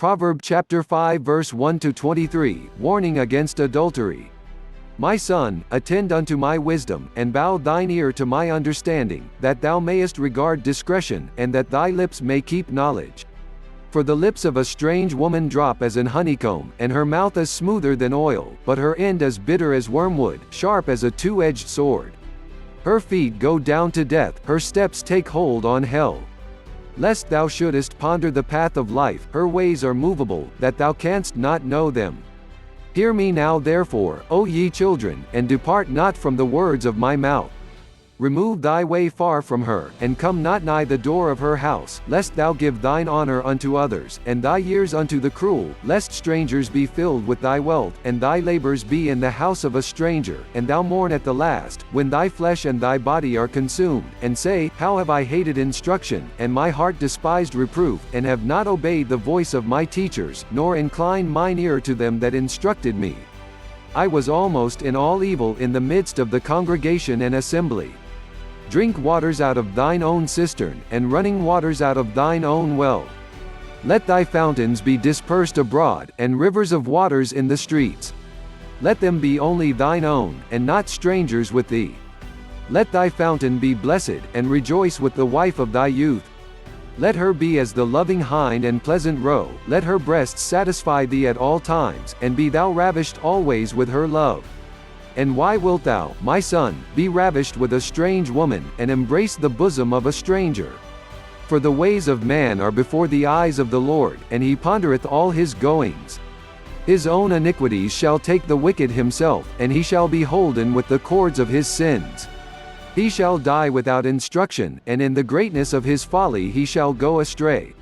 Proverb chapter 5 verse 1-23, warning against adultery. My son, attend unto my wisdom, and bow thine ear to my understanding, that thou mayest regard discretion, and that thy lips may keep knowledge. For the lips of a strange woman drop as an honeycomb, and her mouth is smoother than oil, but her end is bitter as wormwood, sharp as a two-edged sword. Her feet go down to death, her steps take hold on hell. Lest thou shouldest ponder the path of life, her ways are movable, that thou canst not know them. Hear me now therefore, O ye children, and depart not from the words of my mouth. Remove thy way far from her, and come not nigh the door of her house, lest thou give thine honor unto others, and thy years unto the cruel, lest strangers be filled with thy wealth, and thy labors be in the house of a stranger, and thou mourn at the last, when thy flesh and thy body are consumed, and say, How have I hated instruction, and my heart despised reproof, and have not obeyed the voice of my teachers, nor inclined mine ear to them that instructed me. I was almost in all evil in the midst of the congregation and assembly. Drink waters out of thine own cistern, and running waters out of thine own well. Let thy fountains be dispersed abroad, and rivers of waters in the streets. Let them be only thine own, and not strangers with thee. Let thy fountain be blessed, and rejoice with the wife of thy youth. Let her be as the loving hind and pleasant roe, let her breasts satisfy thee at all times, and be thou ravished always with her love. And why wilt thou, my son, be ravished with a strange woman, and embrace the bosom of a stranger? For the ways of man are before the eyes of the Lord, and he pondereth all his goings. His own iniquities shall take the wicked himself, and he shall be holden with the cords of his sins. He shall die without instruction, and in the greatness of his folly he shall go astray.